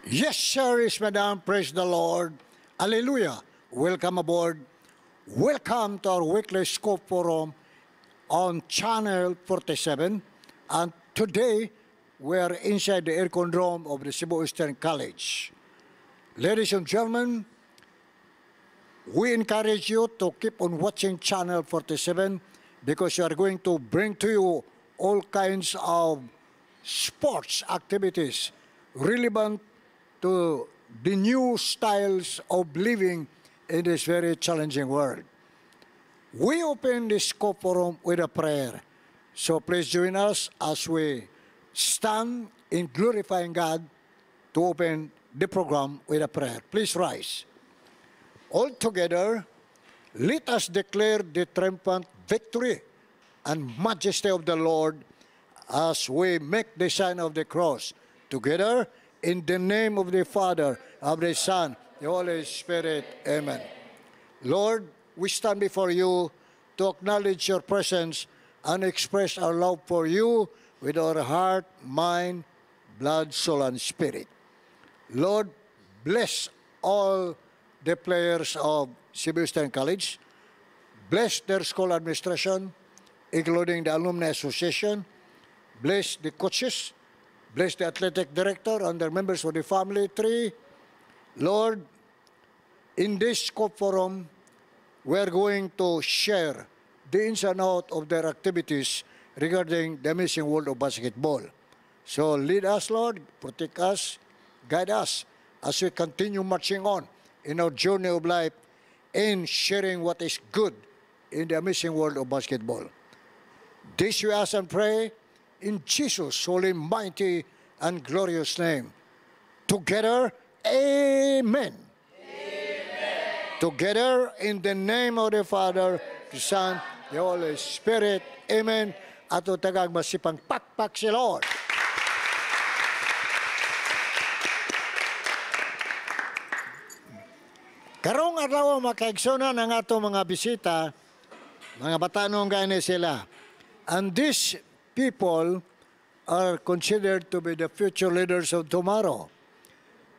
Yes, sir, is madam. Praise the Lord. Hallelujah. Welcome aboard. Welcome to our weekly Scope Forum on Channel 47. And today, we are inside the aircon room of the Cebu Eastern College. Ladies and gentlemen, we encourage you to keep on watching Channel 47 because we are going to bring to you all kinds of sports activities relevant to the new styles of living in this very challenging world. We open this Scope Forum with a prayer. So please join us as we stand in glorifying God to open the program with a prayer. Please rise. All together, let us declare the triumphant victory and majesty of the Lord as we make the sign of the cross. Together, in the name of the Father, of the Son, the Holy Spirit. Amen. Lord, we stand before you to acknowledge your presence and express our love for you with our heart, mind, blood, soul, and spirit. Lord, bless all the players of Cebu Eastern College. Bless their school administration, including the Alumni Association. Bless the coaches. Bless the athletic director and their members of the family tree. Lord, in this Scope Forum, we are going to share the ins and outs of their activities regarding the amazing world of basketball. So lead us, Lord, protect us, guide us as we continue marching on in our journey of life and sharing what is good in the amazing world of basketball. This we ask and pray in Jesus' holy, mighty, and glorious name. Together, amen. Amen. Together, in the name of the Father, the Son, the Holy Spirit. Amen. Ato tagag masipang pakpak si Lord. Karong adlaw makaigsonan ang ato mga bisita, mga batanong gani sila. And these people are considered to be the future leaders of tomorrow.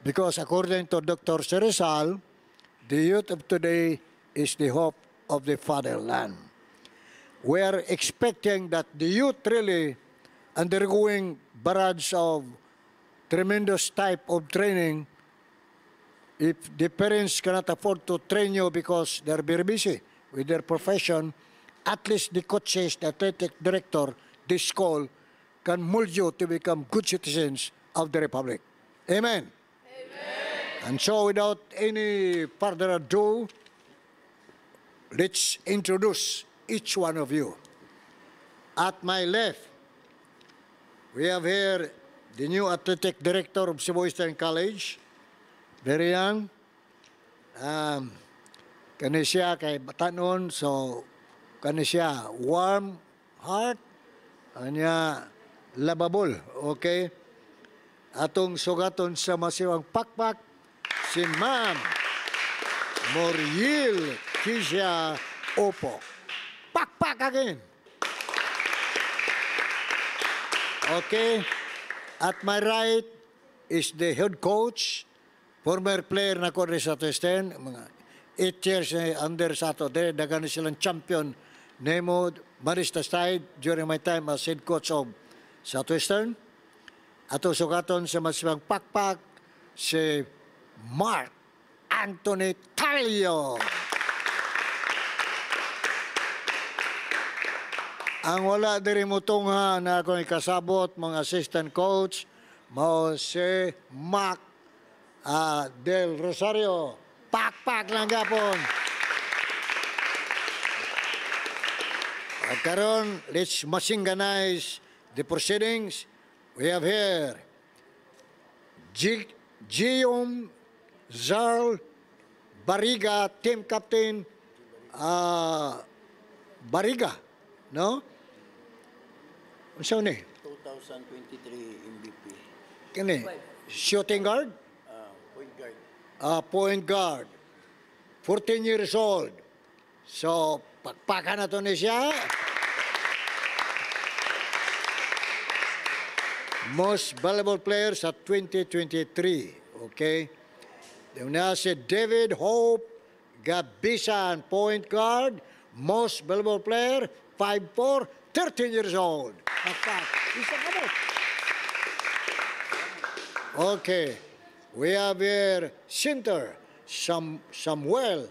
Because according to Dr. Serizal, the youth of today is the hope of the fatherland. We are expecting that the youth really undergoing barrage of tremendous type of training. If the parents cannot afford to train you because they're very busy with their profession, at least the coaches, the athletic director, the school can mold you to become good citizens of the Republic. Amen. Amen. And so without any further ado, let's introduce each one of you. At my left, we have here the new athletic director of Cebu Eastern College, very young. Kani siya kay batanon, so kani siya warm heart, kanya lababol, okay? Atong sugaton sa masiwang pakpak, si Ma'am Moriel Kisha Opo. Pakpak again. Okay. At my right is the head coach, former player na ko rin sa Western, mga 8 years under sa ato, dagan silang champion, Nemo Marista Side during my time as head coach of Southwestern. Ato sugaton sa masibang pakpak, si Mark Anthony Talio. Ang wala diri mo tungha na akong ikasabot, mga assistant coach, mao si Mac Del Rosario. Pakpak lang gapon. At karon, let's masinganize the proceedings. We have here Guillaume Zarl Bariga, team captain Bariga, no? Ano ni? 2023 MVP. Kini? Shooting guard? Point guard. Point guard. 14 years old. So, pakpakan na to ni siya. Most valuable players at 2023. Okay? Then na si David Hope Gabisan, point guard, most valuable player, 5'4", 13 years old. Pakpak. Isa ka mo. Okay. We have here center, Samuel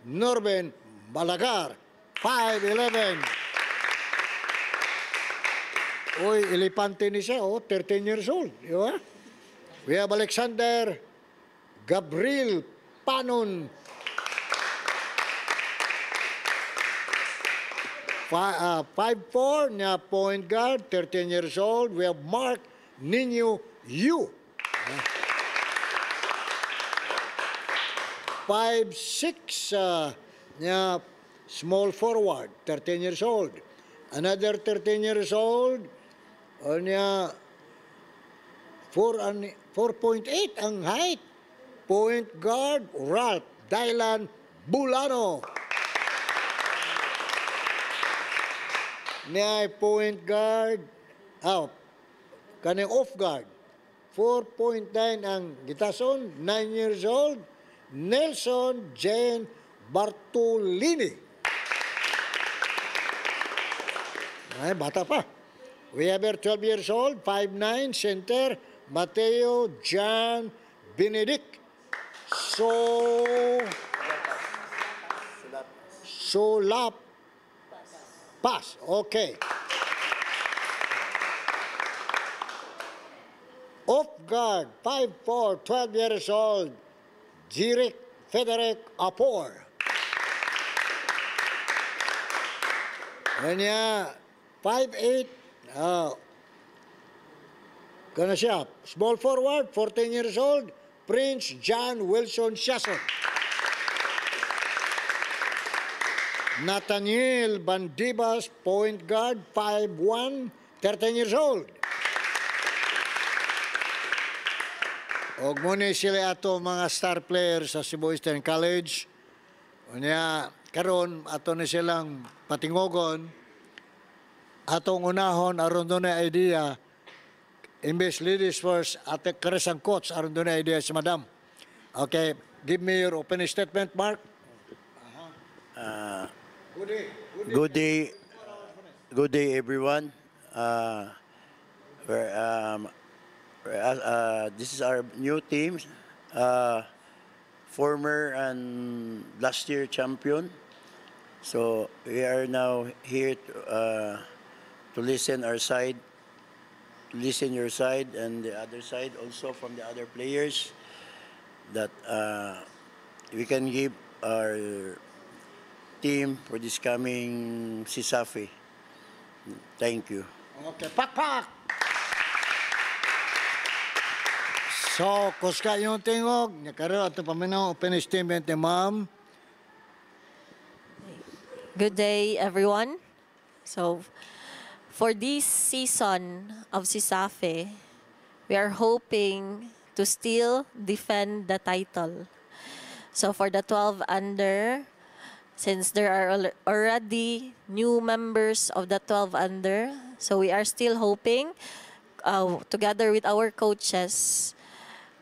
Norben Balagar, 5'11". Uy, elepante ni siya, 13 years old. Di ba? We have Alexander Gabriel Panon, 5'4", niya point guard, 13 years old. We have Mark Nino Yu, 5'6", niya small forward, 13 years old. Another 13 years old, niya 4.8 ang height. Point guard, Ralph Dylan Bulano. Niya point guard, kaning off guard, 4.9 ang gitason, 9 years old, Nelson Jane Bartolini. Ay, bata pa. We have here 12 years old, 5'9", center, Mateo John Benedict. Solap. Pass. Okay. Off guard, 5'4", 12 years old, Jirik Frederick Apor. Kanya, 5'8", kanya siya, small forward, 14 years old, Prince John Wilson Shason. Nathaniel Bandibas, point guard, 5'1", 13 years old. Og muna sila ato mga star players sa Cebu Eastern College. Unya, karon ato na silang patingogon. Atong unahon, aron doon na idea. Imbes ladies first, ate karesang coach, aron doon na idea si madam. Okay, give me your opening statement, Mark. Good day, everyone. This is our new team, former and last year champion. So we are now here to listen our side, listen your side, and the other side also from the other players that we can give our team for this coming CISAFE. Thank you. Okay, pak. So, kuska yung tingog, nakaro ato paminaw opening statement ni ma'am. Good day, everyone. So, for this season of CISAFE, we are hoping to still defend the title. So, for the 12 under, since there are already new members of the 12 under, so we are still hoping, together with our coaches,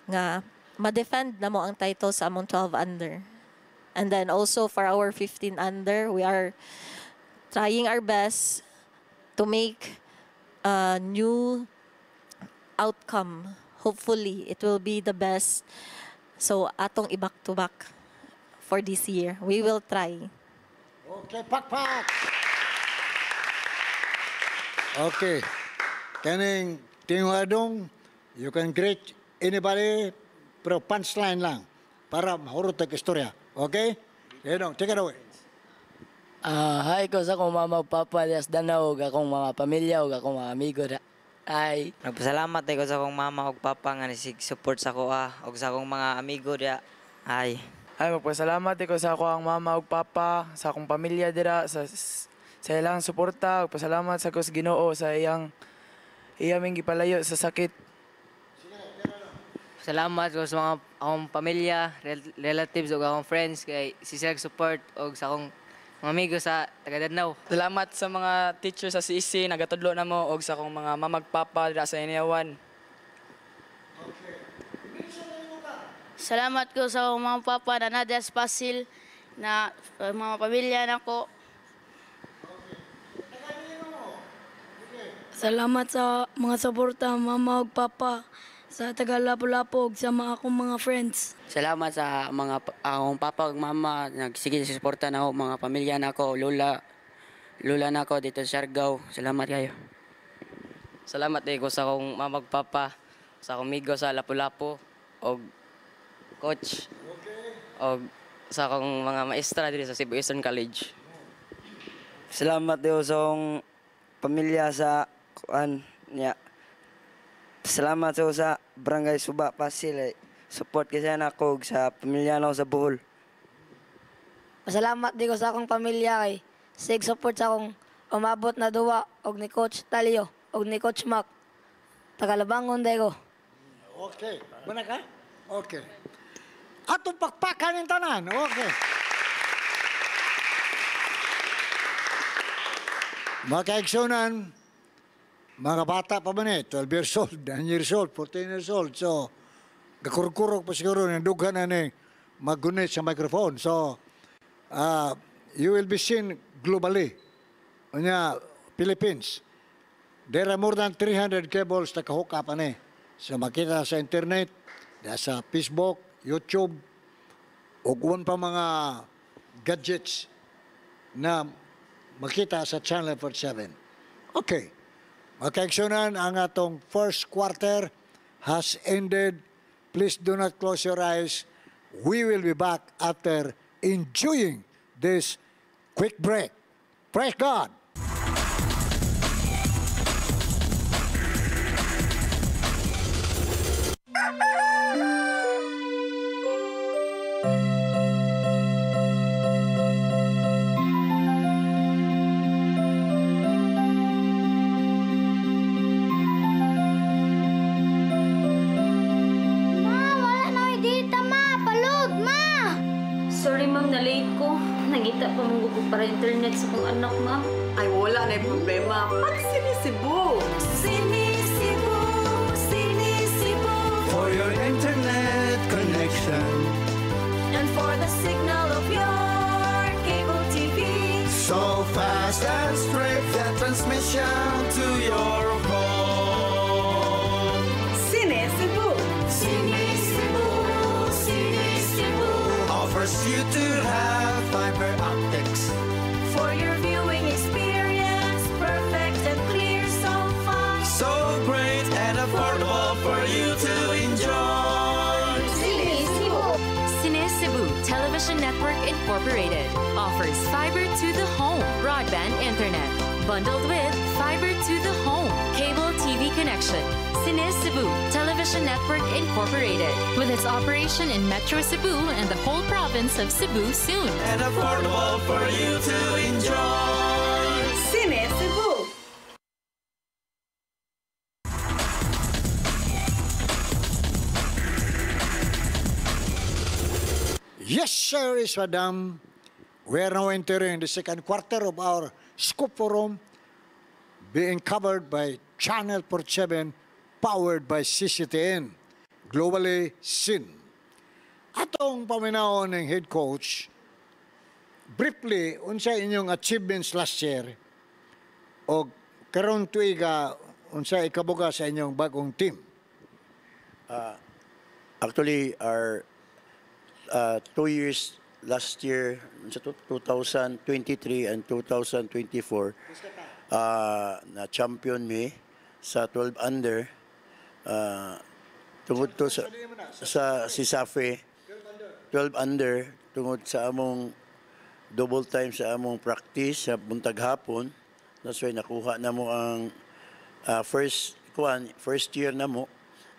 nga ma-defend na mo ang title sa among 12 under. And then also for our 15 under, we are trying our best to make a new outcome. Hopefully, it will be the best. So, atong i-back to back for this year. We will try. Okay, pak. Okay. Kaning tingadong, you can greet anybody, pero punchline lang para mahurot ang istorya. Okay? Yan, take it away. Hi ko sa akong mama ug papa dias Danau ug akong mga pamilya ug akong mga amigo da. Hi. Nagpasalamat ko sa akong mama ug papa nga nisig-support sa ko ug sa akong mga amigo diya. Hi. Hi, magpasalamat ko sa akong mama ug papa, sa akong pamilya dira sa ilang suporta ug pasalamat sa ko sa Ginoo sa iyang gipalayo sa sakit. Salamat ko sa mga akong pamilya, relatives ug akong friends kay sila support ug sa akong mga amigo sa taga Danau. Salamat sa mga teachers sa CC nagatudlo namo og sa akong mga mamagpapa dira sa Iniawan. Salamat ko sa akong mga papa na Nadia Spasil na mga pamilya na ko. Salamat sa mga suporta, mama ug papa, sa taga Lapu-Lapu ug sa mga akong mga friends. Salamat sa mga akong papa ug mama nagsige suporta na ako mga pamilya nako, lola nako dito sa Siargao. Salamat kayo. Salamat ko sa akong mama ug papa, sa akong migo sa Lapu-Lapu og coach. Og sa akong mga maestra dito sa Cebu Eastern College. Salamat din sa akong pamilya sa niya. Salamat sa Barangay Suba Pasil. Support kasi ako sa pamilya na sa Bohol. Salamat di ko sa akong pamilya kay sig support sa akong umabot na duwa og ni Coach Talio og ni Coach Mac. Tagalabangon day ko. Okay. Mana ka? Okay. Atong pakpakan ng tanan. Okay. Mga kaigsunan, mga bata pa ba ni? 12 years old, 9 years old, 14 years old. So, kakurkurok pa siguro ng dughan na ni magunit sa microphone. So, you will be seen globally. Unya, Philippines. There are more than 300 cables na kahook up ani. So, makita sa internet, sa Facebook, YouTube, o kung pa mga gadgets na makita sa Channel 47. Okay. Mga kaigsunan, ang atong first quarter has ended. Please do not close your eyes. We will be back after enjoying this quick break. Praise God. Sorry ma'am, na-late ko. Nangita pa mong gusto para internet sa kong anak ma'am. Ay, wala na yung problema. Pag-sinisibo! Sinisibo, Sinisibo. For your internet connection. And for the signal of your cable TV. So fast and straight, that transmission to your home. Sinisibo! Sinisibo, Sinisibo. Offers you to have fiber optics. For your viewing experience, perfect and clear so far. So great and affordable for you to enjoy. Sinisibo. Sinisibo Television Network Incorporated offers fiber to the home broadband internet bundled with fiber to the home cable TV connection. Sinisibo Television Network Incorporated with its operation in Metro Cebu and the whole province of Cebu soon. And affordable for you to enjoy. Sinisibo! Yes, sir, is madam. We are now entering the second quarter of our Scoop Forum being covered by Channel 47 powered by CCTN, globally seen. Atong paminaon ng head coach, briefly, unsa inyong achievements last year o karon tuiga unsa ikabuga sa inyong bagong team? Actually, our 2 years last year, sa 2023 and 2024, na champion me sa 12 under. Tungod to sa Sisafe, 12 under, tungod sa among double time sa among practice sa buntag hapon. That's why nakuha na mo ang first year na mo.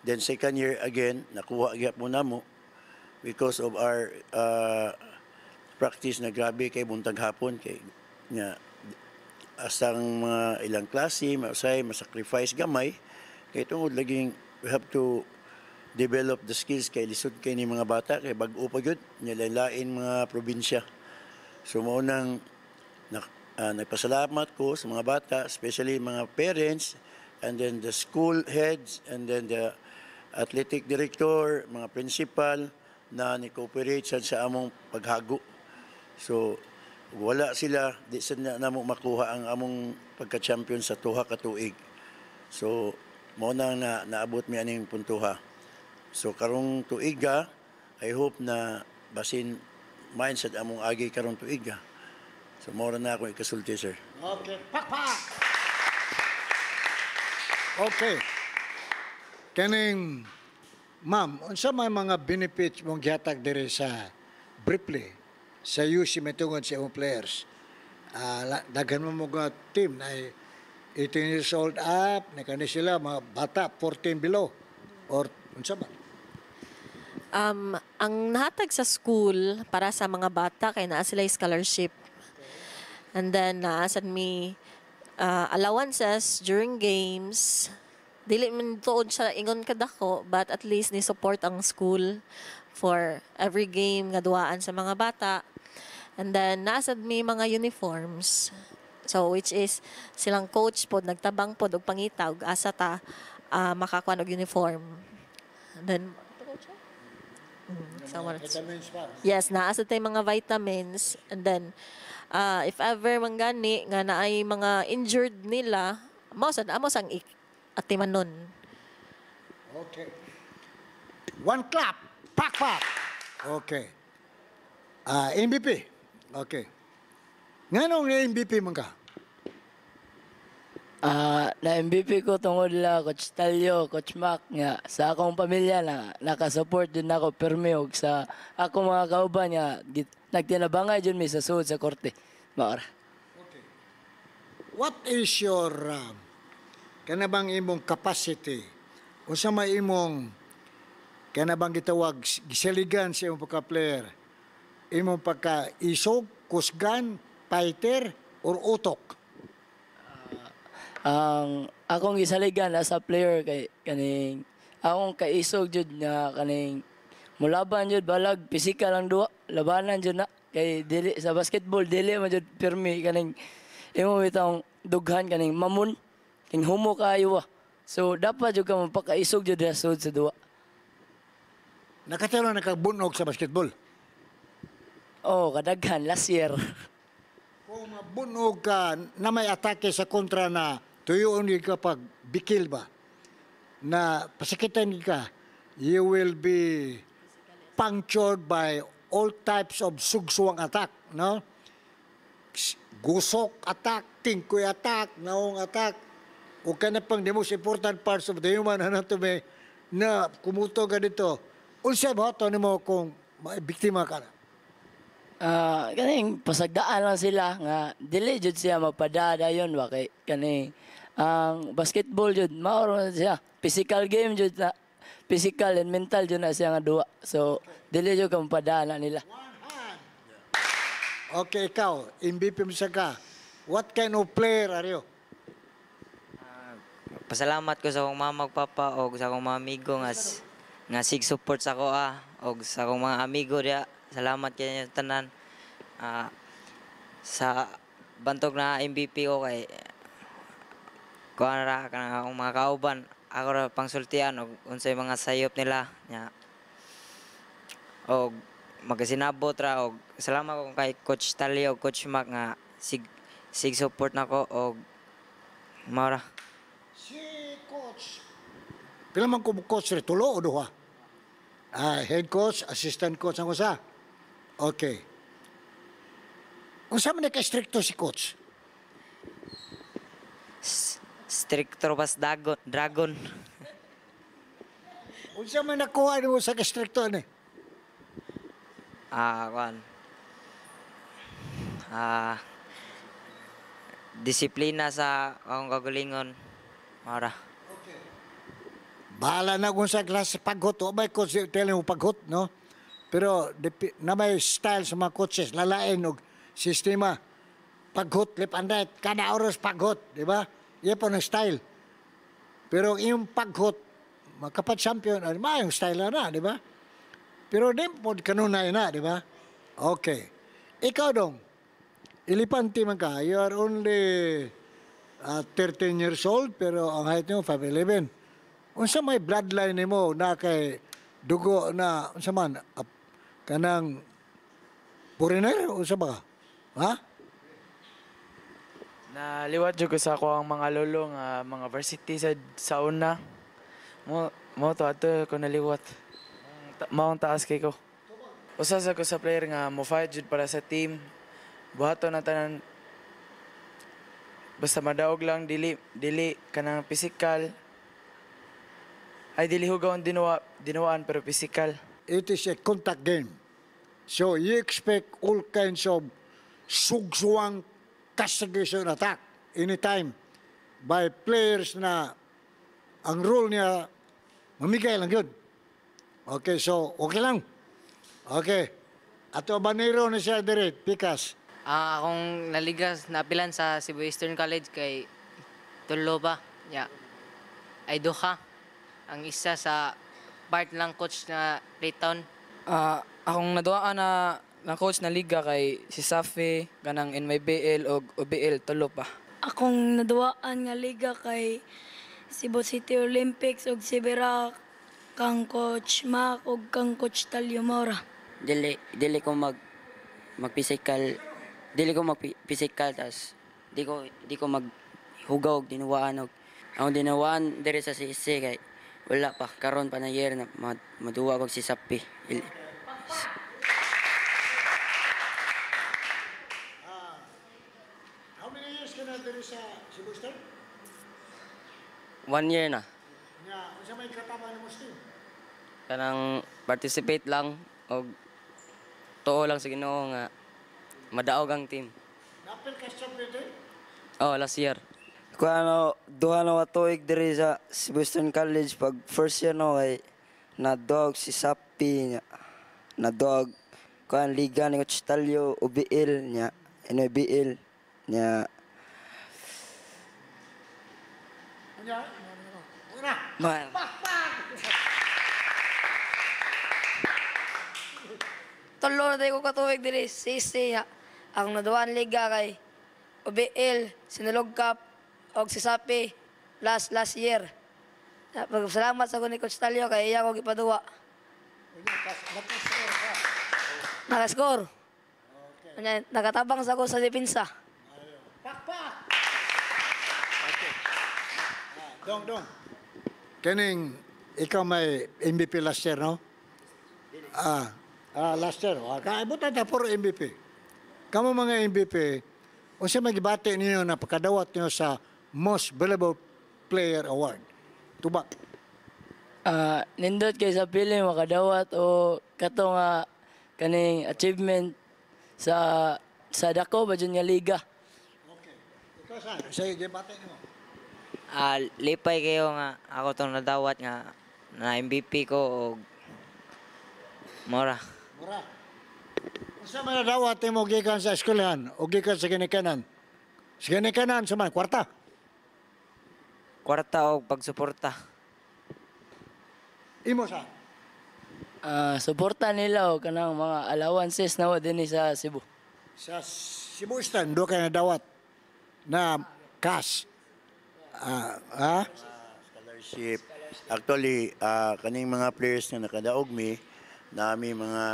Then second year again, nakuha gyud mo na mo because of our practice na grabe kay buntag hapon kay nga asang mga ilang klase, masacrifice gamay kay tungod laging we have to develop the skills kay lisod kay ni mga bata kay bag-o pa gyud lain mga probinsya. So mao nang nagpasalamat ko sa mga bata, especially mga parents and then the school heads and then the athletic director, mga principal na ni-cooperate sa among paghago. So, wala sila, di sila namo makuha ang among pagka-champion sa tuha ka tuig. So, mao na naabot mi aning puntuha. So, karong tuiga, I hope na basin mindset among agi karong tuiga. So, mao na ako ikasulti, sir. Okay, pakpak! Okay. Kaning, ma'am, unsa may mga benefits mong gihatag diri sa briefly sa UC metungod sa imong players? Daghan mo mga team na 18 years old up, na kani sila mga bata 14 below or unsa ba? Ang nahatag sa school para sa mga bata kay naa sila scholarship. And then naasad mi allowances during games. Dili man tuod sa ingon kadako, but at least ni support ang school for every game nga duaan sa mga bata. And then naasad mi mga uniforms. So which is silang coach pod nagtabang pod og pangita og asa ta makakuha og uniform. And then yes, naasa tayo mga vitamins. And then, if ever manggani nga naay mga injured nila, amos ang atiman nun. Okay. One clap. Pak, pak. Okay. MVP. Okay. Nganong na MVP man ka? Na MVP ko tungod la Coach Talio, Coach Mac nga sa akong pamilya na nakasupport din ako permi og sa ako mga kauban nga nagtinabangay jud mi sa suod sa korte. Maora. Okay. What is your kanabang imong capacity? Unsa may imong kanabang gitawag gisaligan sa imong pagka-player? Imong pagka-isog, kusgan, fighter, or utok? Ang akong gisaligan as a player kay kaning akong kaisog jud nga kaning mulaban jud balag physical ang duwa labanan jud na kay dili sa basketball dili man jud pirmi kaning imo bitong dughan kaning mamun king humo kaayo so dapat jud ka mapakaisog jud sa duwa. Nakatero na kagbunog sa basketball? Oh, kadaghan last year. Kung mabunog ka na may atake sa kontra na tuyoon ka pag bikil ba, na pasakitan ka, you will be punctured by all types of sugsuang attack, no? Gusok attack, tingkoy attack, naong attack, o ka na pang the most important parts of the human anatomy na kumuto ka dito. Unsay ba ito mo kung biktima ka na? Kaning pasagdaan lang sila nga dili jud siya mapadada yon wa kay kaning ang basketball jud maoro siya physical game jud na physical and mental jud na siya nga duwa so dili jud ka mapadala nila. Okay, ikaw MVP mo siya ka, what kind of player are you? Pasalamat ko sa akong mama ug papa og sa akong mga amigo nga sig support sa ako og sa akong mga amigo diya. Salamat kayo tanan. Sa bantog na MVP ko kay kuha ra ka akong mga kauban. Ako ra pangsultian og unsay mga sayop nila nya. Og magasinabot ra og salamat ko kay Coach Talio, Coach Mac nga sig support nako og maura. Si Coach. Pila man ko coach rin, tulo o duha? Head coach, assistant coach ang usa. Okay. Unsa man ka-stricto si coach? Stricto pas dragon. Unsa man nakuha mo sa ka-stricto ni? Disiplina sa akong kagalingon. Mara. Bahala na kung sa klase paghot. O may coach tell mo paghot, no? Pero na may style sa mga coaches, lalain og sistema. Paghot, left and right, kada oras paghot, di ba? Yan po ng style. Pero yung paghot, makapat-champion, yung style na, di ba? Pero di po kanunay na, di ba? Okay. Ikaw dong, ilipanti man ka, you are only 13 years old, pero ang height mo 5'11". Unsa may bloodline mo na kay dugo na unsa man kanang foreigner o sa ba? Ha? Naliwat jud ko sa ako ang mga lolo nga mga varsity sa una. Mo to ato ko naliwat. Maong taas kay ko. Usa sa ko sa player nga mo fight jud para sa team. Buhaton na tanan basta madaog lang dili kanang physical. Ay dili hugaw dinawaan pero physical. It is a contact game. So you expect all kinds of sugsuang castigation attack anytime by players na ang rule niya mamigay lang yun. Okay, so okay lang. Okay. Ato banero na siya direct, Pikas. Akong naligas napilan sa Cebu Eastern College kay tulo ba? Yeah. Ay duha. Ang isa sa part lang coach na Raytown. Akong naduaan na coach na liga kay si Safi ganang NYBL o OBL tulo pa. Akong naduaan nga liga kay Cebu City Olympics ug Sibera kang coach Mac ug kang coach Talio Mora. Dili ko mag-physical. Dili ko mag-physical tas di ko maghugaw og dinuwaan og ang dinuwaan diri sa CC kay wala pa karon pa na year na maduwa og si Sapi. How many years ka na diri sa Cebu Star? 1 year na. Nga, unsa may katama ni Muslim? Kanang participate lang o tuo lang sa Ginoo nga madaog ang team. Napil ka champion? Oh, last year. Kuano duha na watuig diri sa Western College pag first year no kay nadog si Sapi nya. Nadog kuan liga ni Coach Talio OBL nya, NBL nya. Tulo na tayo ko katuwig diri, CC nya. Ang naduan liga kay OBL, Sinulog Cup, og si Sapi last year. Salamat sa ni Coach Talio kay iya ko gipaduwa. Naka-score. Okay. Nakatabang sa ko sa depensa. Dong. Kaning ikaw may MVP last year, no? Last year. Kaibot na for MVP. Kamu mga MVP, o siya magibati niyo na pagkadawat niyo sa Most Valuable Player Award. Tuba? Nindot kay sa pili makadawat o kato nga kaning achievement sa dako ba dyan nga liga. Okay. Ikaw saan? Sige, gibati niyo. Lipay kayo nga ako tong nadawat nga na MVP ko og Mora. Unsa man nadawat mo gikan sa eskwelahan o gikan sa ginikanan? Sa ginikanan sa man kwarta. Kwarta og pagsuporta. Imo sa? Suporta nila o kanang mga allowances na din sa Cebu. Sa Cebu Stan, do kay nadawat na cash. Scholarship. Actually, kaning mga players nga nakadaog mi, nami mga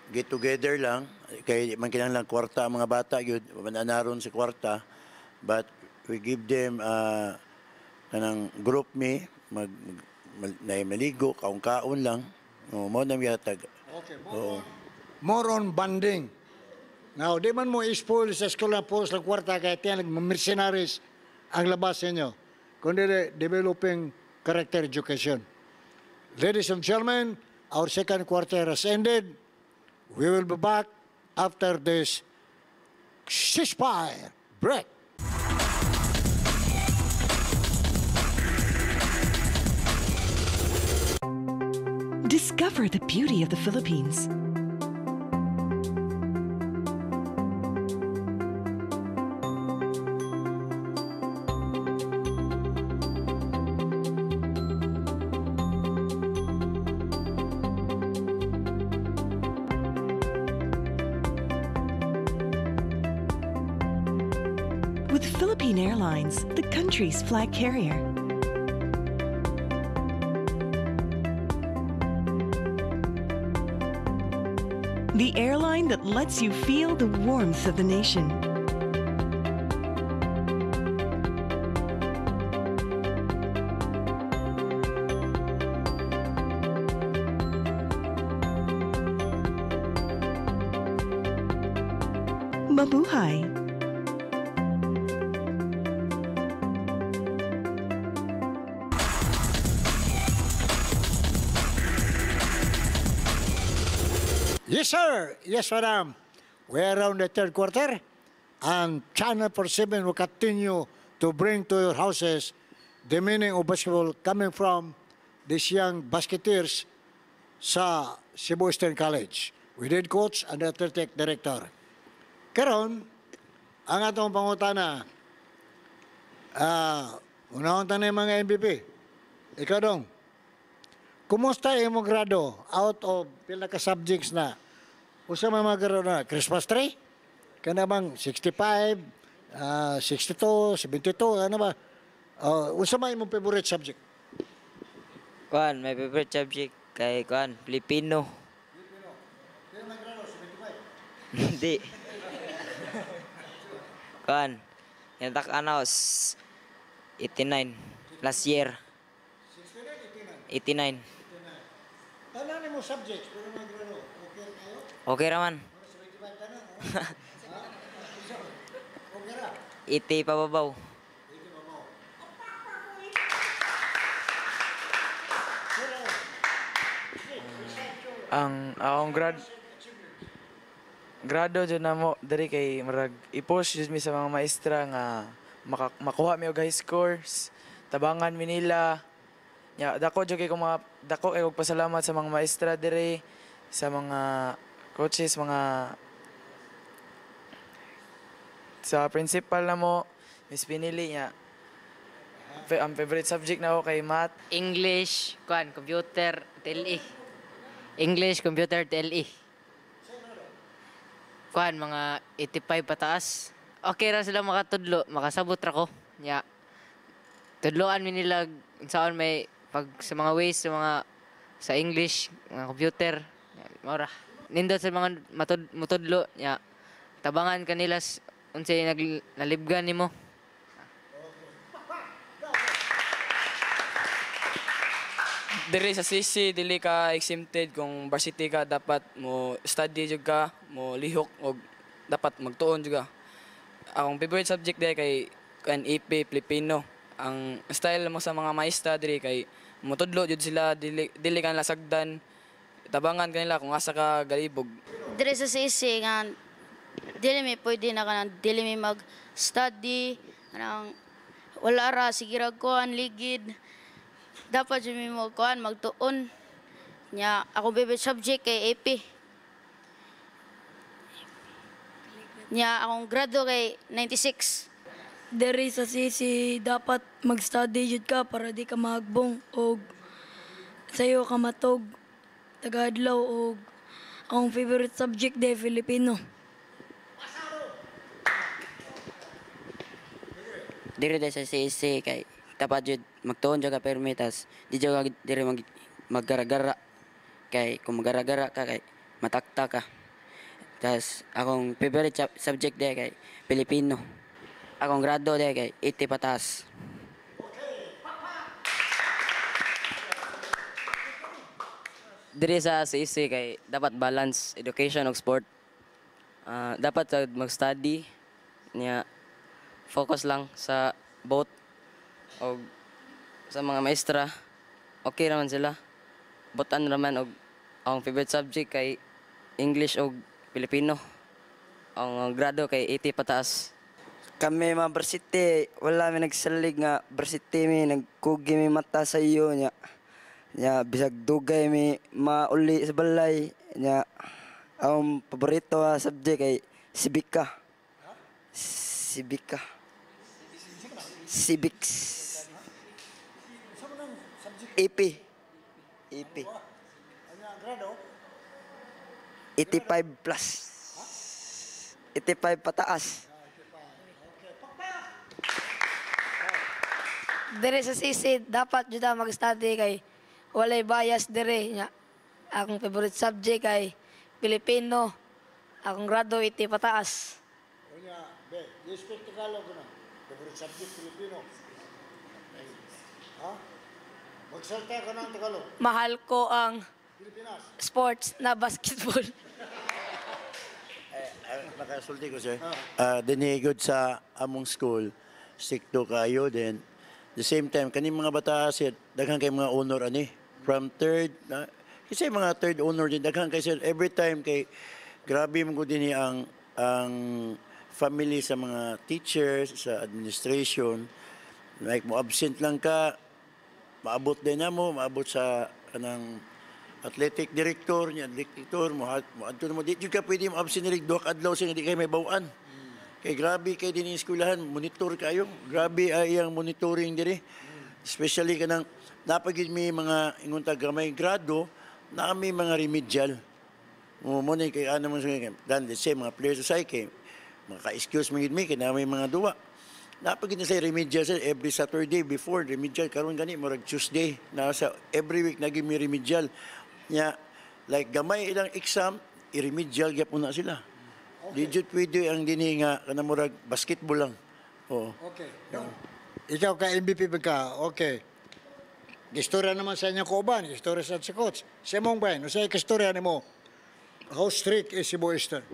get together lang kay man kinahanglan kwarta ang mga bata gyud mananaron si kwarta, but we give them kanang group me maligo kaon lang mo na miyatag. Okay, more on bonding. Now, di man mo spoil sa eskwela po sa kwarta kaya tiyan mercenaries ang labas ninyo. Kundi developing character education. Ladies and gentlemen, our second quarter has ended. We will be back after this ceasefire break. Discover the beauty of the Philippines. With Philippine Airlines, the country's flag carrier. the airline that lets you feel the warmth of the nation. Mabuhay! Yes, sir. Yes, madam. We're around the third quarter, and Channel 47 will continue to bring to your houses the meaning of basketball coming from these young basketeers sa Cebu Eastern College with head coach and the athletic director. Karon, ang atong pangutana, unahon ta na yung mga MVP. Ikaw dong, kumusta imong grado out of pila ka subjects na? Usa man mga grado na? Christmas tree? Kana bang 65, 62, 72, ano ba? Usa man imong favorite subject? Kuan, my favorite subject kay kuan, Filipino. Kaya may grado, 75? Hindi. Kuan, yung tak-anaw, 89. Last year. 89. Tanan mo subjects, pero may grado. Okay kayo? Okay raman. 75 tanan. Okay ra? 80 pababaw. Ang akong grado dyan na mo dari kay marag i-push jud mi sa mga maestra nga makuha mi og high scores, tabangan mi nila. Ya, dako kay kog pasalamat sa mga maestra diri, sa mga coaches, mga sa principal na mo, Miss Pinili niya. Ang favorite subject na ako kay math. English, kuan, computer, TLE. English, computer, TLE. Kuan, mga 85 pataas. Okay ra sila makatudlo, makasabot ra ko. Ya. Tudloan mi nila saan may pag sa mga ways sa English, mga computer, mora. Nindot sa mga matudlo, ya. Tabangan kanila unsay nalibgan nimo. Diri sa CC, dili ka exempted kung varsity ka, dapat mo study jud ka, mo lihok og dapat magtuon jud ka. Akong favorite subject diri kay kan EP Filipino. Ang style mo sa mga maestra diri kay motudlo jud sila, dili kan lasagdan. Tabangan kanila kung asa ka galibog. Diri sa CC nga dili mi pwede na kanang dili mi mag-study kanang wala ra sige ra kuan ligid. Dapat jud mi mo kuan magtuon. Nya ako favorite subject kay AP. Nya akong grado kay 96. Diri sa CC dapat mag-study jud ka para di ka mahagbong og sayo ka matog taga-adlaw og ang favorite subject de Filipino. Diri sa CC kay dapat jud magtuon jud ka permi tas di jud ka diri maggara-gara kay kung maggara-gara ka kay matakta ka. Tas akong favorite subject de kay Filipino. Akong grado de kay 80 pataas. Diri sa CC kay dapat balance education ug sport. Dapat mag-study niya, focus lang sa both o sa mga maestra. Okay naman sila. Botan naman og ang favorite subject kay English o Filipino. Ang grado kay 80 pataas. Kami mga varsity, wala mi nagsalig nga varsity mi, nagkugi mi mata sa iyo nya. Nya bisag dugay mi mauli sa balay nya. Ang paborito nga subject kay Civica. Civics. EP. 85 plus. 85 pataas. Diri sa CC, dapat jud mag-study kay walay bias diri nya. Akong favorite subject kay Pilipino. Akong grado 80 pataas. Unya, be, you speak Tagalog na. Favorite subject, Filipino. Ha? Magsalta ka ng Tagalog. Mahal ko ang Pilipinas. sports na basketball. Makasulti ko, sir. Dinigod sa among school, stick to kayo din. The same time, kaning mga bata, sir, daghan kay mga honor ani. From third, kasi mga third honor din, daghan kay sir, every time kay, grabe mo din ang family sa mga teachers, sa administration. Like mo absent lang ka, maabot din na mo, maabot sa kanang athletic director, niya director mo adto mo di jud ka pwede mo absent ni duha ka adlaw sing di kay may bawaan. Kay grabe kay dinhi eskwelahan, monitor kayo. Grabe ay ang monitoring diri. Especially kanang napagid mi mga ingon ta gamay grado na may mga remedial. Mo ni kay ano man sa dan the same mga players sa kay maka-excuse mangid mi kay na may mga duwa. Napagid na sa remedial sa every Saturday before remedial karon gani murag Tuesday na sa every week naging may remedial. Nya like gamay ilang exam i-remedial gyapon na sila. Di jud pwede ang dinhi nga kana murag basketball lang. Oo. Okay. Ikaw ka MVP ba ka? Okay. Istorya naman sa inyo kauban, istorya sa si coach. Si mong ba, no sa istorya nimo. How strict is si Boyster?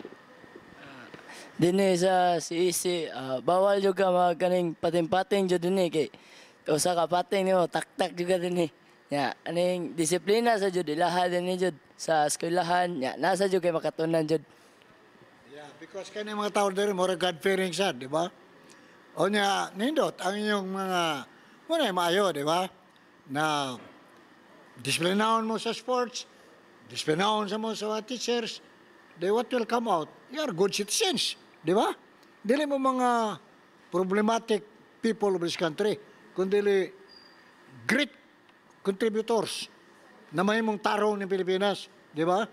Dini sa CEC, bawal juga mga kaning pating-pating jud dinhi kay usa ka pating nimo tak-tak juga dinhi. Ya, aning disiplina sa jud ilaha dinhi jud sa eskwelahan, ya nasa jud kay makatunan jud. Yeah, because kani mga tao diri more God-fearing sad, di ba? O nya nindot ang inyong mga muna maayo, di ba? Na disiplinahon mo sa sports, disiplinahon sa mo sa mga teachers, they what will come out? You are good citizens, di ba? Dili mo mga problematic people of this country, kundi great contributors na may mong tarong ng Pilipinas, di ba?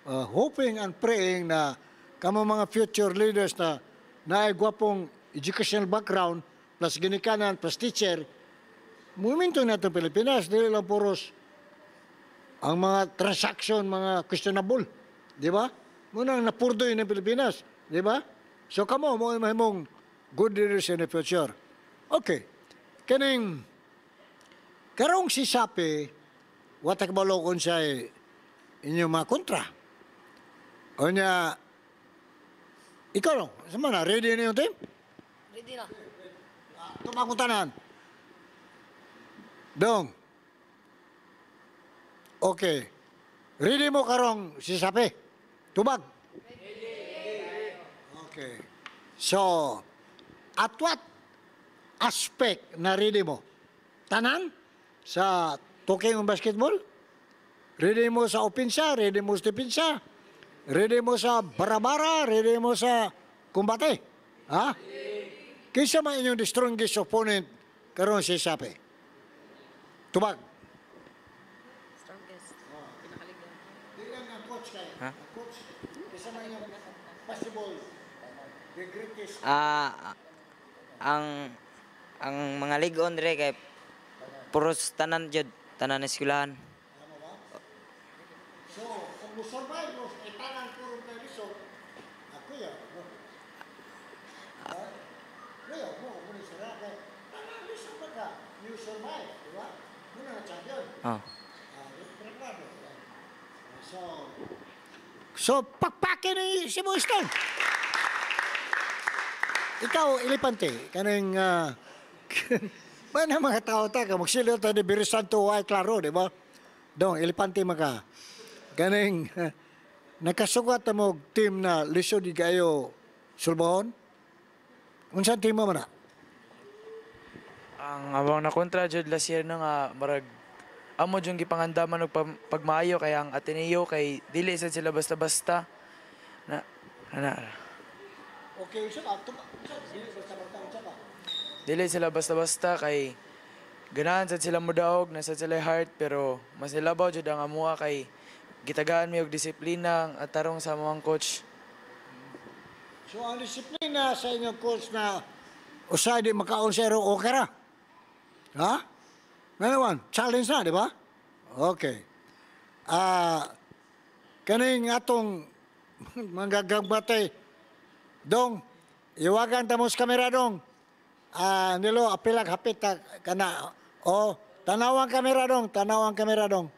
Hoping and praying na kamo mga future leaders na naigwapong educational background plus ginikanan plus teacher, movimento na itong Pilipinas, dili lang puros ang mga transaction, mga questionable, di ba? Muna ang napurdoy ng Pilipinas, di ba? So kamo, mo mong good leaders in the future. Okay. Karong si Sapi, watak balokon siya inyong mga kontra. O niya, ikaw no, sama na, ready na yung team? Ready na. Tumakutanan. Dong. Okay. Ready mo karong si Sapi? Tubag? Okay. So, at what aspect na ready mo? Tanan? Sa talking ng basketball? Ready mo sa opensa? Ready mo sa depensa? Ready mo sa barabara? Ready mo sa kumbate? Ha? Kinsa man inyong the strongest opponent karon si Sapi? Tubag. Strongest. Di lang ang coach kayo. Ha? Coach, kinsa man inyong basketball? The greatest. Ang mga ligon dire kay puros tanan jud, tanan eskwelahan. So, kung musurvive mo, itanang puro na lisod, ako yan. Kuya, mo, muna sira ka. Tanang lisod ba ka? You survive, di ba? Muna na champion. Oh. So, pakpakin ni si Boston. Ikaw, Elepante, kanang ba na mga tao ta ka magsilyo ta de Birisanto ay klaro, di ba? Dong Elepante maka. Ganing nakasugat mo team na lisod di kayo sulbahon. Unsa team mo na? Ang abang na kontra jud last year na nga marag amo jung gipangandaman og pagmaayo kay ang Ateneo kay dili sad sila basta-basta na. Okay, so Dili sila basta-basta kay ganahan sad sila modaog, nasa sila heart pero mas ilabaw jud ang amua kay gitagaan mi og disiplina at tarong sa among coach. So ang disiplina sa inyong coach na usay di makaon zero okay ra. Ha? Ngayon, challenge na, di ba? Okay. kaning atong manggagagbatay. Dong, iwagan tamos kamera dong. Nilo, apilag hapit kana. Tanawang kamera dong, tanawang kamera dong.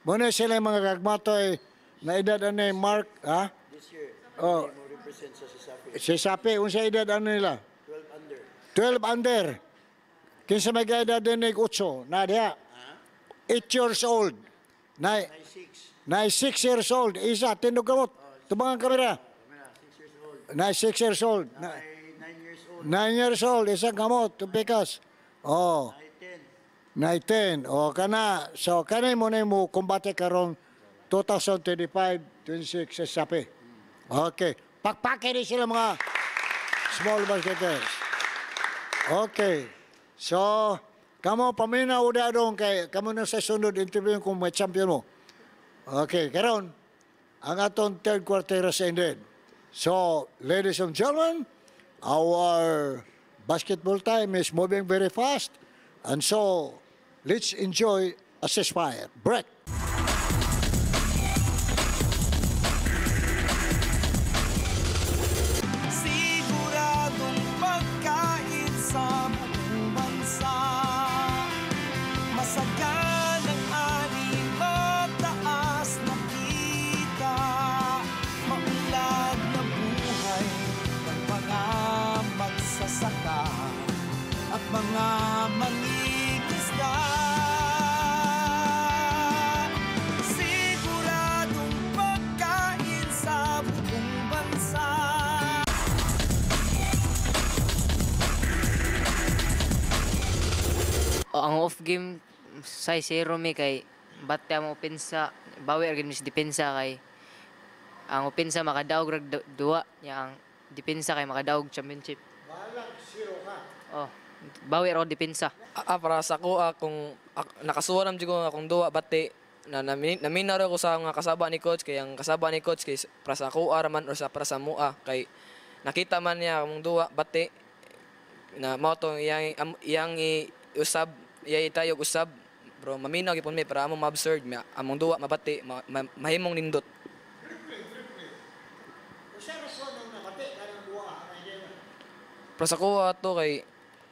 Muna sila yung mga gagmatoy na edad ani Mark, ha? This year, Oh. mo represent sa Sisapi. Si Sapi, unsa edad ano nila? 12 under. 12 under. Kinsa may edad din ni 8, na diha. 8 years old. Na 6 years old. Isa, tindog kamot. Tubangan kamera. 6 years old. Na 6 years old. 9 years old. 9 years old, isang kamot, tupikas. Oh. 10. Kana. So, kanay mo na mo kumbate karong 2025-26 sa Sapi. Okay. Pakpake rin sila mga small basketers. Okay. So, kamo paminaw uda dong kay kamo na sa sunod interview kung may champion mo. Okay, karon ang aton third quarter has ended. So, ladies and gentlemen, our basketball time is moving very fast. And so, let's enjoy a ceasefire. Break. Siguradong pagkain sa buong bansa. Masaganang ani, mataas na kita. Maulad na buhay ng mga magsasaka at mga mangingisda. Siguradong pagkain sa buong bansa. Ang off game sa 0 mi kay bate ang opensa, bawi ra gid mis depensa kay ang opensa makadaog rag duwa nya ang depensa kay makadaog championship. Balag 0 ka. Oh, bawi ra depensa. Para sa ako, kung nakasuwaram dyan ko akong duwa, bati, naminaw ko sa mga kasaba ni coach, kay ang kasaba ni coach, kay para sa ako araman o para sa mua, kay nakita man niya akong duwa, bati, na mao to iyang usab, iyay tayo usab, bro, maminaw gipon mi para among ma-absurd, among duwa, mabati, mahimong nindot. Para sa ako to kay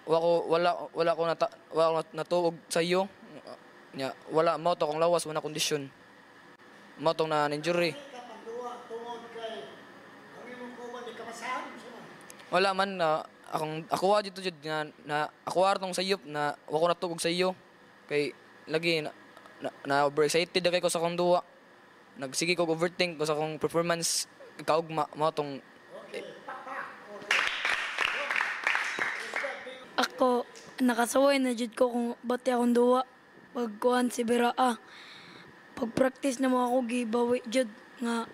wala ko natuog sa iyo. Nya wala mo to kung lawas wala kondisyon. Mo to na injury. Wala man ako dito jud na ako artong sayop na wa ko natugog sa iyo. Kay lagi na overexcited kay ko sa akong duwa. Nagsige ko overthink ko sa akong performance kaugma mo tong Ako, nakasaway na jud ko kung bati akong duwa. Pagkuhan si Biraa. Pag-practice na mo ako, gibawi jud nga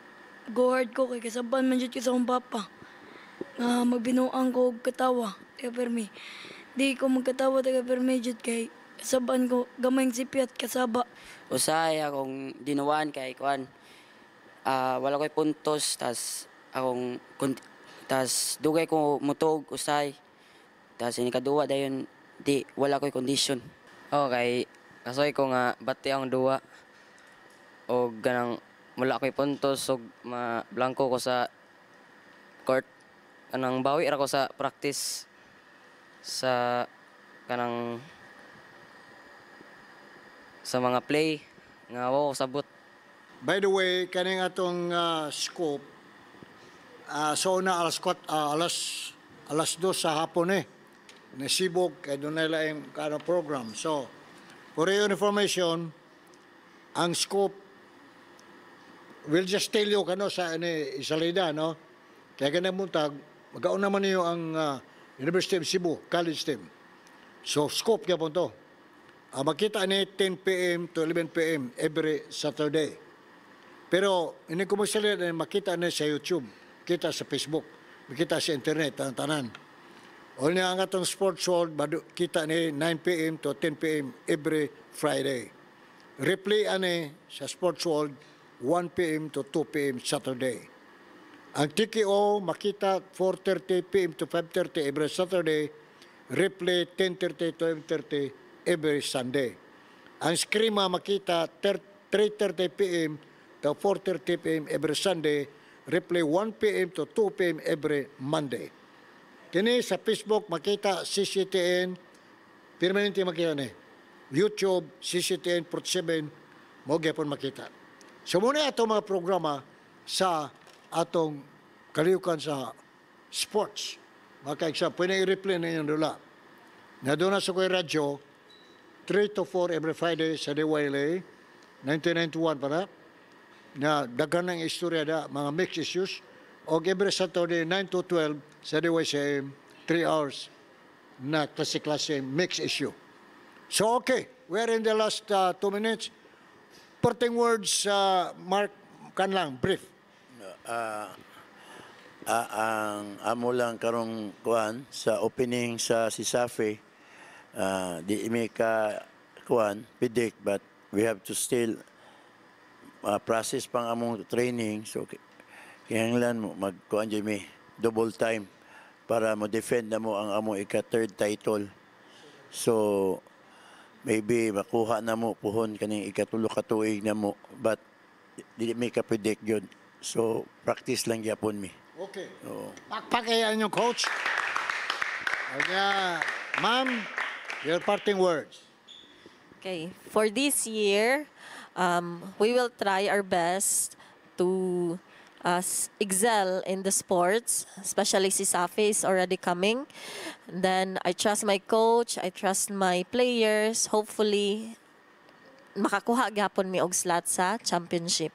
go hard ko kay kasaban man jud ko sa akong papa. Nga magbinuang ko og katawa, taga permi. Di ko magkatawa taga permi jud kay kasaban ko gamayng sipiat kasaba. Usay akong dinuwan kay kuan. Wala ko'y puntos, tas dugay ko mutog usay. Tas inikaduwa dayon di wala ko'y condition. Okay, kasoy ko nga bati ang duwa o ganang mula ko'y puntos o mablangko ko sa court. Kanang bawi ra ko sa practice sa kanang sa mga play nga wow sabot. By the way, kaning atong scope, so na alas 2 sa hapon nasibog kay doon nila yung program. So, for your information, ang scope, we'll just tell you sa isalida, no? Kaya ganang muntag, mag-aon naman niyo ang University of Cebu, college team. So, scope kaya po ito. Makita ni 10 p.m. to 11 p.m. every Saturday. Pero, hindi ko masalita na makita na sa YouTube, kita sa Facebook, makita sa internet, tanan. O niya ang atong sports world, kita ni 9 p.m. to 10 p.m. every Friday. Replay sa sports world, 1 p.m. to 2 p.m. Saturday. Ang TKO, makita 4:30 p.m. to 5:30 every Saturday. Replay 10:30 to 11:30 every Sunday. Ang Skrima, makita 3:30 p.m. to 4:30 p.m. every Sunday, replay 1 p.m. to 2 p.m. every Monday. Kini sa Facebook makita CCTN, permanente makita ni. YouTube, CCTN 47, mo gyapon makita. So muna ato mga programa sa atong kaliukan sa sports. Makaigsa, pwede i-replay na yung dula. Na doon na sa kuya radyo, 3 to 4 every Friday sa DYLA, 1991 para, na daghan ng istorya da, mga mixed issues, o every Saturday, 9 to 12 sa DYCM, 3 hours na klase-klase mixed issue. So okay, we're in the last 2 minutes. Parting words, Mark, kanlang, brief. Ang amo lang karong kuan sa opening sa Sisafe, di may ka kuan predict, but we have to still process pang among training. So kinahanglan mo magkuan jud mi double time para mo defend na mo ang among ika-third title. So maybe makuha na mo puhon kaning ikatulo ka tuig na mo, but di may ka predict yun. So practice lang gyapon mi. Okay. Pakpakayan yung coach. Ma'am, your parting words. Okay, for this year, we will try our best to excel in the sports, especially si Safi is already coming. And then I trust my coach, I trust my players. Hopefully, makakuha gyapon mi og slot sa championship.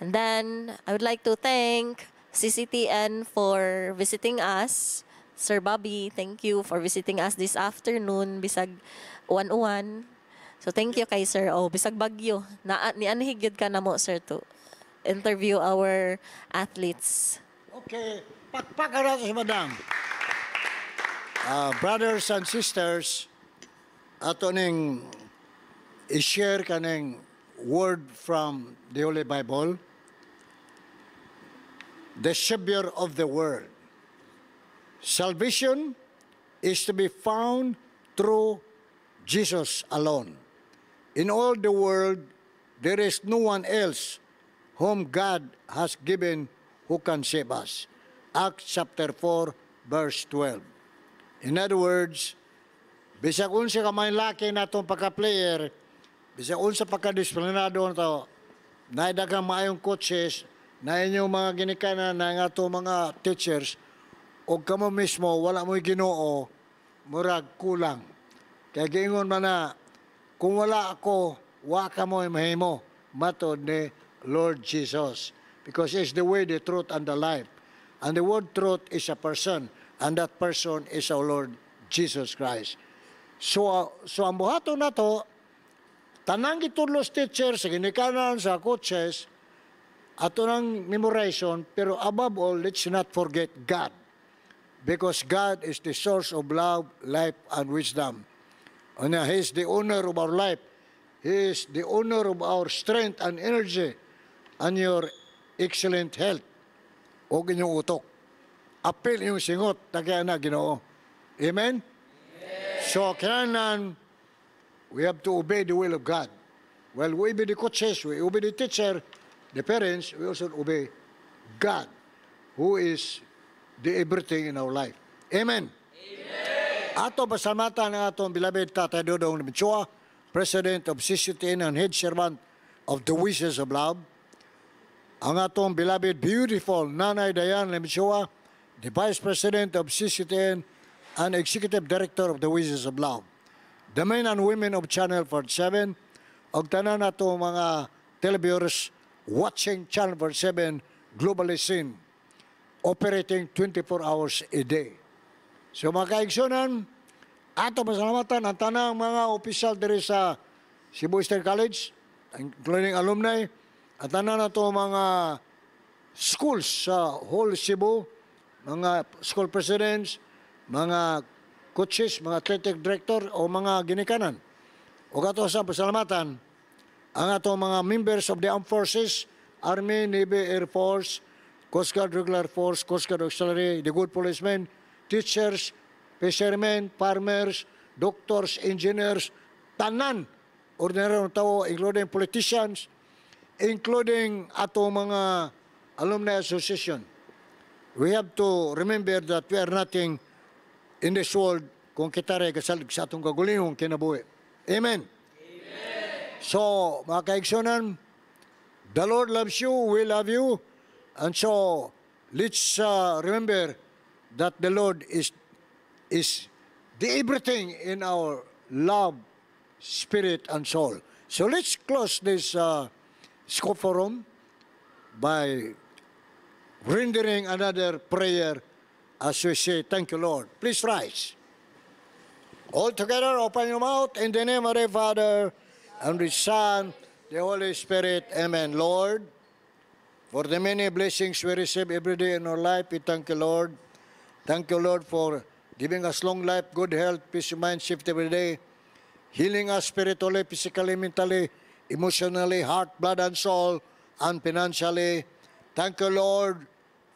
And then I would like to thank CCTN for visiting us. Sir Bobby, thank you for visiting us this afternoon bisag uwan-uwan. So thank you kay Sir. Bisag bagyo. Nianhigyod ka na mo, Sir, to interview our athletes. Okay, pakpakaran si Madam. Brothers and sisters, ato ning i-share kaning word from the Holy Bible. The Savior of the world. Salvation is to be found through Jesus alone. In all the world, there is no one else whom God has given who can save us. Acts chapter 4, verse 12. In other words, bisag unsa ka may laki na itong pagka-player, bisag unsa pagka-disiplinado na ito, naidagang maayong coaches, na inyong mga ginikanan na nga ito mga teachers, o kamo mismo, wala mo'y Ginoo, murag kulang. Kaya giingon man na, kung wala ako, waka mo'y mahimo, matod ni Lord Jesus. Because it's the way, the truth, and the life. And the word truth is a person, and that person is our Lord Jesus Christ. So ang buhaton na to, tanang gitudlos teachers, sa ginikanan, sa coaches, ato ng memorization, pero above all, let's not forget God. Because God is the source of love, life, and wisdom. And He is the owner of our life. He is the owner of our strength and energy and your excellent health. O inyong utok. Apil yung singot, tagay na Ginoo. Amen? So, kailangan, we have to obey the will of God. Well, we obey the coaches, we obey the teacher, the parents, we also obey God, who is the everything in our life. Amen. Ato pasalamatan ang atong beloved Tatay Dodong Menchua, President of CCTN and Head Servant of the Wishes of Love. Ang atong beloved, beautiful Nanay Dayan Menchua, the Vice President of CCTN and Executive Director of the Wishes of Love. The men and women of Channel 47, og tanan nato mga televiewers watching Channel 47 globally seen, operating 24 hours a day. So mga kaigsunan, ato pasalamatan ang tanang mga opisyal diri sa Cebu Eastern College, including alumni, at tanan nato mga schools sa whole Cebu, mga school presidents, mga coaches, mga athletic director o mga ginikanan. O ato sa pasalamatan, ang atong mga members of the armed forces, Army, Navy, Air Force, Coast Guard Regular Force, Coast Guard Auxiliary, the good policemen, teachers, fishermen, farmers, doctors, engineers, tanan, ordinaryong tao, including politicians, including ato mga alumni association. We have to remember that we are nothing in this world kung kita rin kasalig sa atong kagulihong kinabuhi. Amen. So, mga kaigsunan, the Lord loves you, we love you, and so let's remember that the Lord is the everything in our love, spirit, and soul. So let's close this Scope Forum by rendering another prayer as we say, thank you, Lord. Please rise. All together, open your mouth in the name of the Father, and the Son, the Holy Spirit. Amen. Lord, for the many blessings we receive every day in our life, we thank you, Lord. Thank you, Lord, for giving us long life, good health, peace of mind, safety every day, healing us spiritually, physically, mentally, emotionally, heart, blood, and soul, and financially. Thank you, Lord,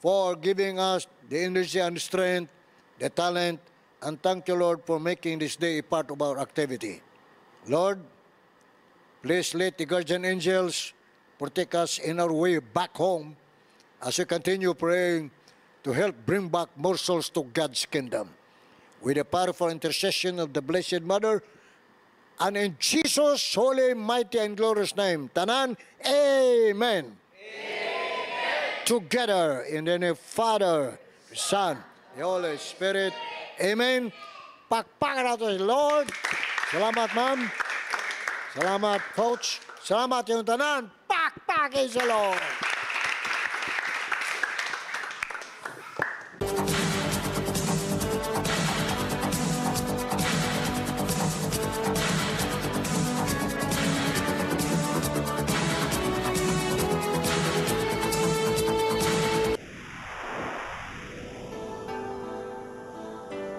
for giving us the energy and strength, the talent, and thank you, Lord, for making this day a part of our activity. Lord, please let the guardian angels protect us in our way back home as we continue praying to help bring back more souls to God's kingdom. With the powerful intercession of the Blessed Mother, and in Jesus' holy, mighty, and glorious name, Tanan, Amen. Together in the name of Father, Son, the Holy Spirit. Amen. Pakpakan natin si Lord. Salamat, ma'am. Salamat, coach. Salamat yung tanan. Pakpakin sa Lord.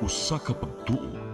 Usa ka pagtuo